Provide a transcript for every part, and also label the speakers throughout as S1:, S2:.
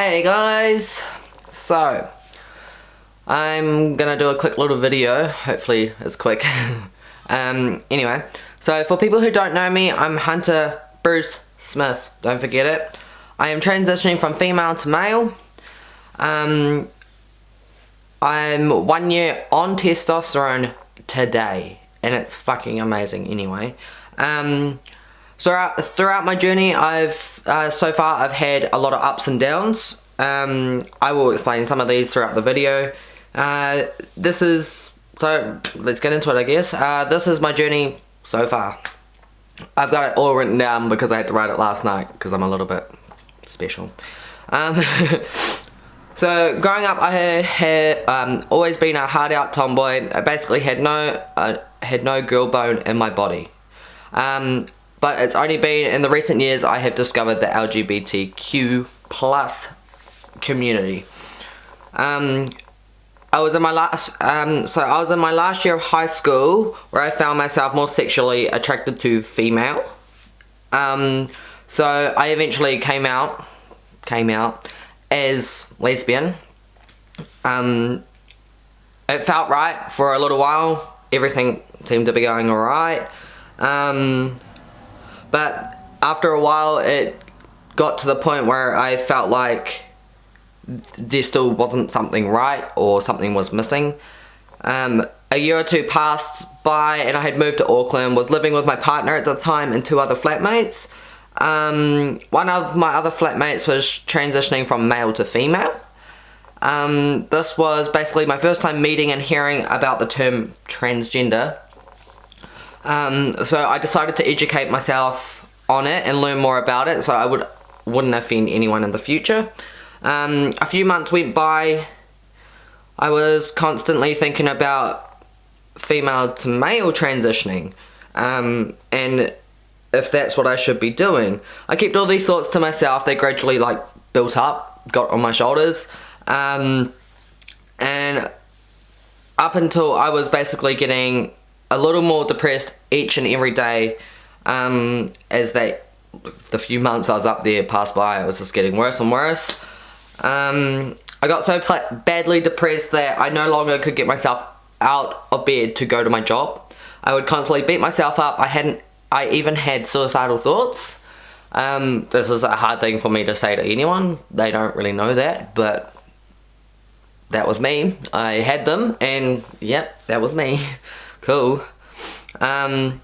S1: Hey guys, so I'm gonna do a quick little video. Hopefully it's quick. Anyway, so for people who don't know me, I'm Hunter Bruce Smith, don't forget it. I am transitioning from female to male. I'm 1 year on testosterone today, and it's fucking amazing anyway. So throughout my journey, so far I've had a lot of ups and downs. I will explain some of these throughout the video. So let's get into it, I guess. This is my journey so far. I've got it all written down because I had to write it last night because I'm a little bit special. So growing up, I had always been a hard out tomboy. I basically had no girl bone in my body. But it's only been in the recent years I have discovered the LGBTQ plus community. I was in my last year of high school where I found myself more sexually attracted to female. So I eventually came out as lesbian. It felt right for a little while. Everything seemed to be going alright. But after a while it got to the point where I felt like there still wasn't something right, or something was missing. A year or two passed by and I had moved to Auckland, was living with my partner at the time and two other flatmates. One of my other flatmates was transitioning from male to female. This was basically my first time meeting and hearing about the term transgender. So I decided to educate myself on it and learn more about it so I wouldn't offend anyone in the future. A few months went by. I was constantly thinking about female to male transitioning, and if that's what I should be doing. I kept all these thoughts to myself. They gradually built up, got on my shoulders, and up until I was basically getting a little more depressed each and every day, as the few months I was up there passed by. It was just getting worse and worse. I got so badly depressed that I no longer could get myself out of bed to go to my job. I would constantly beat myself up. I even had suicidal thoughts. This is a hard thing for me to say to anyone. They don't really know that, but that was me. I had them, and yep, that was me. Cool. I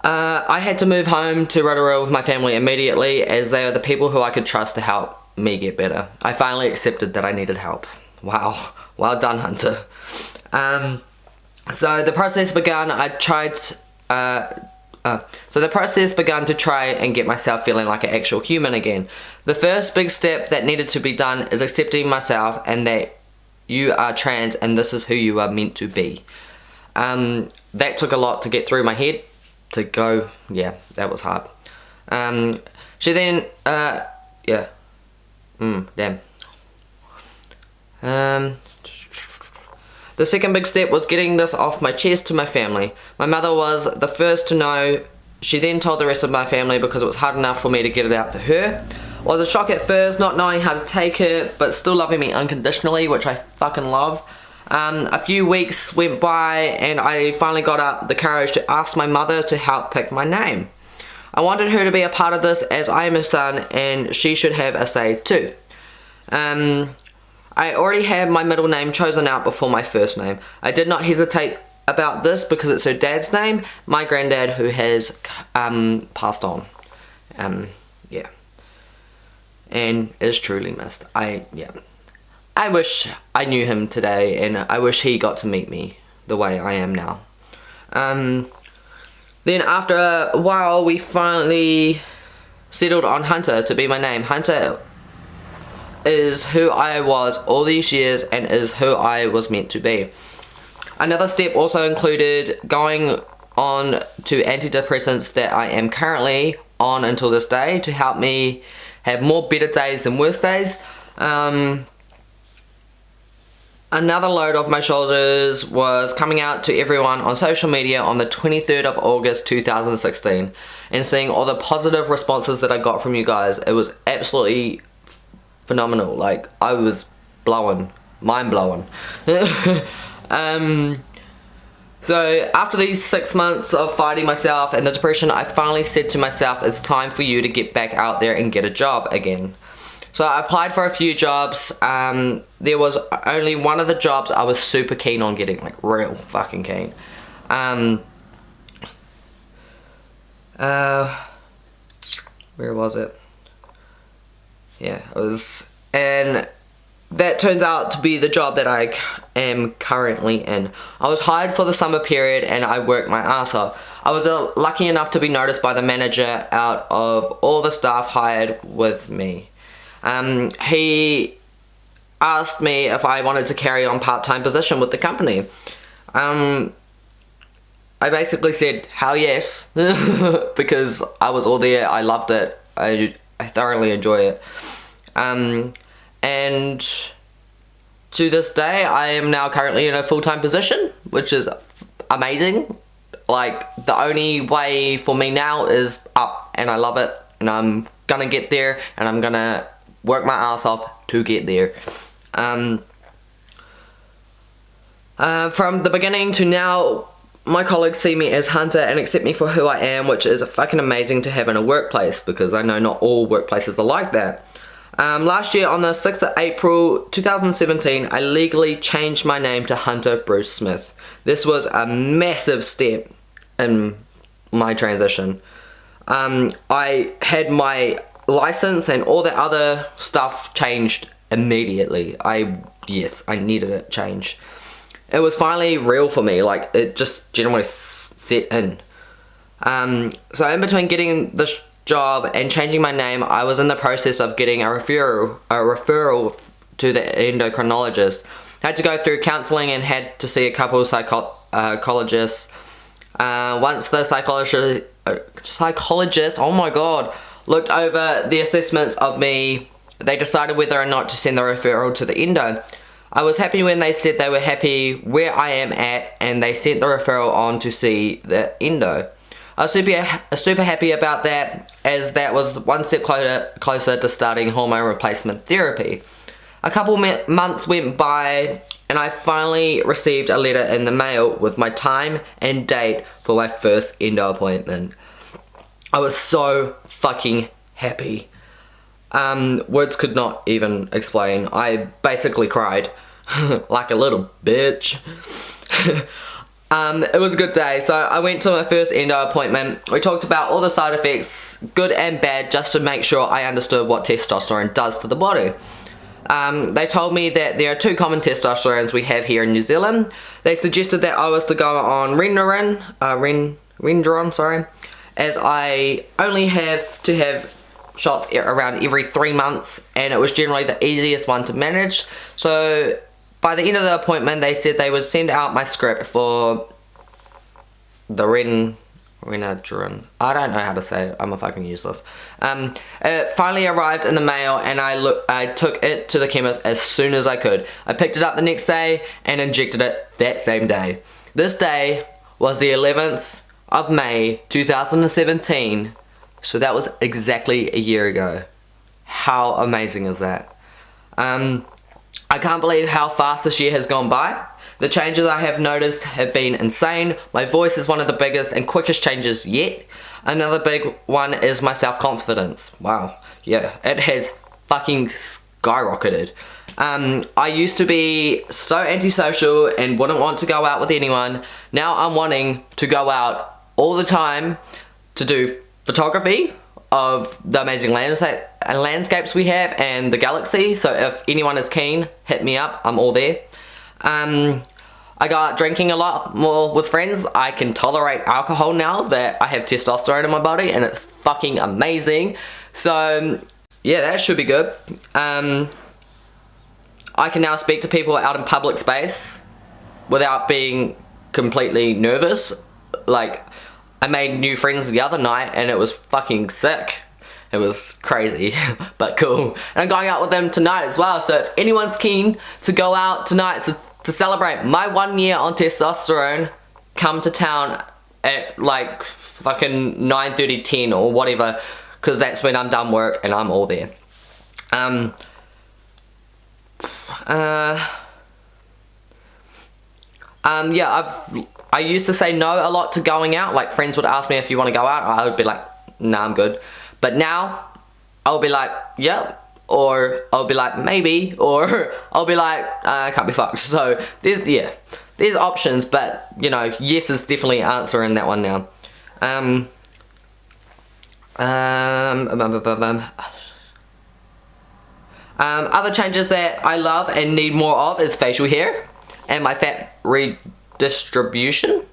S1: had to move home to Rotorua with my family immediately, as they are the people who I could trust to help me get better. I finally accepted that I needed help. Wow. Well done, Hunter. So the process began. The process began to try and get myself feeling like an actual human again. The first big step that needed to be done is accepting myself and that you are trans and this is who you are meant to be. That took a lot to get through my head. That was hard. The second big step was getting this off my chest to my family. My mother was the first to know. She then told the rest of my family because it was hard enough for me to get it out to her. It was a shock at first, not knowing how to take it, but still loving me unconditionally, which I fucking love. A few weeks went by and I finally got up the courage to ask my mother to help pick my name. I wanted her to be a part of this as I am her son and she should have a say too. I already had my middle name chosen out before my first name. I did not hesitate about this because it's her dad's name, my granddad, who has passed on. And is truly missed. I wish I knew him today, and I wish he got to meet me the way I am now. Then after a while, we finally settled on Hunter to be my name. Hunter is who I was all these years and is who I was meant to be. Another step also included going on to antidepressants that I am currently on until this day to help me have more better days than worse days. Another load off my shoulders was coming out to everyone on social media on the 23rd of August 2016 and seeing all the positive responses that I got from you guys. It was absolutely phenomenal. Like, I was mind blowing. So after these 6 months of fighting myself and the depression, I finally said to myself, it's time for you to get back out there and get a job again. So I applied for a few jobs. There was only one of the jobs I was super keen on getting, like real fucking keen. Where was it? Yeah, it was, and that turns out to be the job that I am currently in. I was hired for the summer period and I worked my ass off. I was lucky enough to be noticed by the manager out of all the staff hired with me. He asked me if I wanted to carry on part-time position with the company. I basically said hell yes because I was all there. I loved it. I thoroughly enjoy it. And to this day, I am now currently in a full-time position, which is amazing. Like, the only way for me now is up, and I love it, and I'm gonna get there, and I'm gonna work my ass off to get there. From the beginning to now, my colleagues see me as Hunter and accept me for who I am, which is fucking amazing to have in a workplace, because I know not all workplaces are like that. Last year on the 6th of April 2017, I legally changed my name to Hunter Bruce Smith. This was a massive step in my transition. I had my license and all the other stuff changed immediately. Yes, I needed it changed. It was finally real for me, like it just generally set in. So in between getting this job and changing my name, I was in the process of getting a referral to the endocrinologist. I had to go through counselling and had to see a couple of psychologists. Once the psychologist, oh my god, looked over the assessments of me, they decided whether or not to send the referral to the endo. I was happy when they said they were happy where I am at and they sent the referral on to see the endo. I was super happy about that, as that was one step closer to starting hormone replacement therapy. A couple months went by and I finally received a letter in the mail with my time and date for my first endo appointment. I was so fucking happy. Words could not even explain. I basically cried like a little bitch. It was a good day. So I went to my first endo appointment. We talked about all the side effects, good and bad, just to make sure I understood what testosterone does to the body. They told me that there are two common testosterones we have here in New Zealand. They suggested that I was to go on Regeneron, as I only have to have shots around every 3 months, and it was generally the easiest one to manage. So by the end of the appointment, they said they would send out my script for the Regeneron. I don't know how to say it. I'm a fucking useless. It finally arrived in the mail, and I took it to the chemist as soon as I could. I picked it up the next day and injected it that same day. This day was the 11th of May 2017. So that was exactly a year ago. How amazing is that? I can't believe how fast this year has gone by. The changes I have noticed have been insane. My voice is one of the biggest and quickest changes yet. Another big one is my self-confidence. Wow, yeah, it has fucking skyrocketed. I used to be so antisocial and wouldn't want to go out with anyone. Now I'm wanting to go out all the time to do photography of the amazing landscapes we have and the galaxy. So if anyone is keen, hit me up. I'm all there. I go out drinking a lot more with friends. I can tolerate alcohol now that I have testosterone in my body, and it's fucking amazing. So yeah, that should be good. I can now speak to people out in public space without being completely nervous. Like, I made new friends the other night and it was fucking sick. It was crazy, but cool. And I'm going out with them tonight as well, so if anyone's keen to go out tonight to celebrate my 1 year on testosterone, come to town at like fucking 9:30, 10 or whatever, because that's when I'm done work and I'm all there. Yeah, I used to say no a lot to going out. Like, friends would ask me if you want to go out, I would be like, nah, I'm good. But now I'll be like, yeah, or I'll be like, maybe, or I'll be like, I can't be fucked. So there's options, but you know, yes is definitely answer in that one now. Other changes that I love and need more of is facial hair and my fat redistribution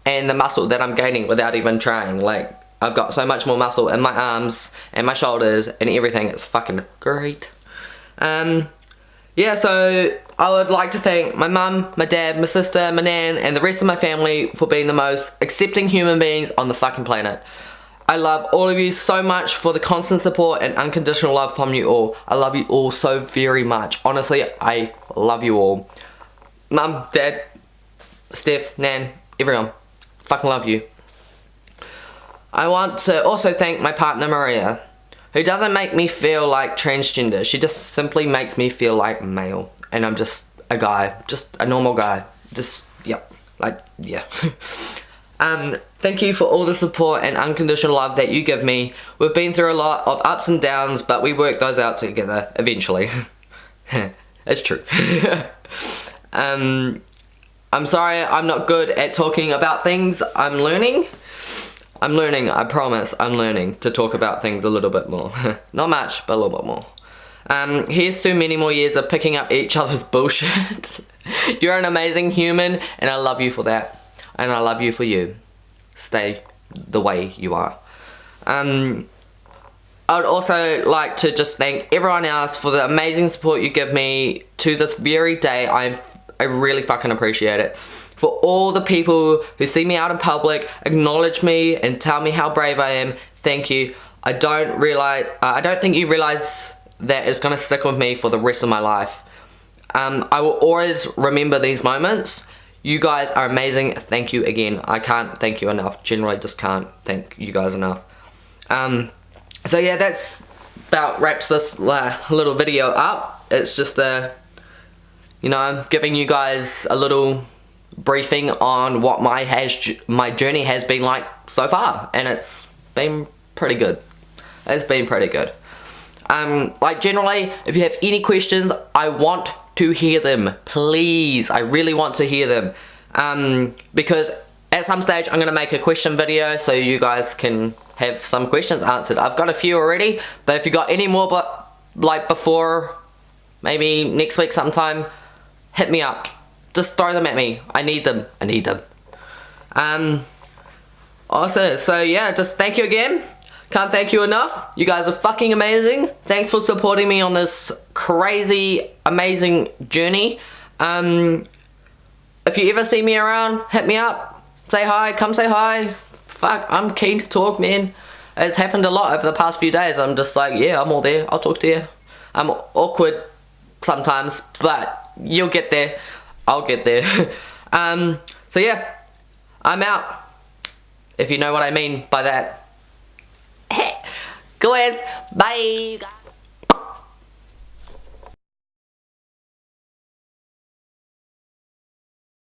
S1: and the muscle that I'm gaining without even trying. Like, I've got so much more muscle in my arms and my shoulders and everything. It's fucking great. Yeah, so I would like to thank my mum, my dad, my sister, my nan, and the rest of my family for being the most accepting human beings on the fucking planet. I love all of you so much for the constant support and unconditional love from you all. I love you all so very much. Honestly, I love you all. Mum, Dad, Steph, Nan, everyone. Fucking love you. I want to also thank my partner Maria, who doesn't make me feel like transgender. She just simply makes me feel like male. And I'm just a guy. Just a normal guy. Just, yep. Like, yeah. Thank you for all the support and unconditional love that you give me. We've been through a lot of ups and downs, but we work those out together eventually. It's true. I'm sorry I'm not good at talking about things. I'm learning, I promise. I'm learning to talk about things a little bit more. Not much, but a little bit more. Here's to many more years of picking up each other's bullshit. You're an amazing human, and I love you for that. And I love you for you. Stay the way you are. I would also like to just thank everyone else for the amazing support you give me to this very day. I really fucking appreciate it. For all the people who see me out in public, acknowledge me and tell me how brave I am, thank you. I don't think you realize that it's gonna stick with me for the rest of my life. I will always remember these moments. You guys are amazing. Thank you again. I can't thank you enough. Generally just can't thank you guys enough. So yeah, that's about wraps this little video up. It's just you know, giving you guys a little briefing on what my journey has been like so far, and it's been pretty good. It's been pretty good. Like, generally, if you have any questions, I want to hear them. Please, I really want to hear them. Because at some stage I'm gonna make a question video so you guys can have some questions answered. I've got a few already, but if you got any more, but like before maybe next week sometime, hit me up. Just throw them at me. I need them. I need them. Also, so yeah, just thank you again. Can't thank you enough. You guys are fucking amazing. Thanks for supporting me on this crazy, amazing journey. If you ever see me around, hit me up. Say hi. Come say hi. Fuck, I'm keen to talk, man. It's happened a lot over the past few days. I'm just like, yeah, I'm all there. I'll talk to you. I'm awkward sometimes, but you'll get there. I'll get there. So yeah, I'm out. If you know what I mean by that. Go ahead. Bye.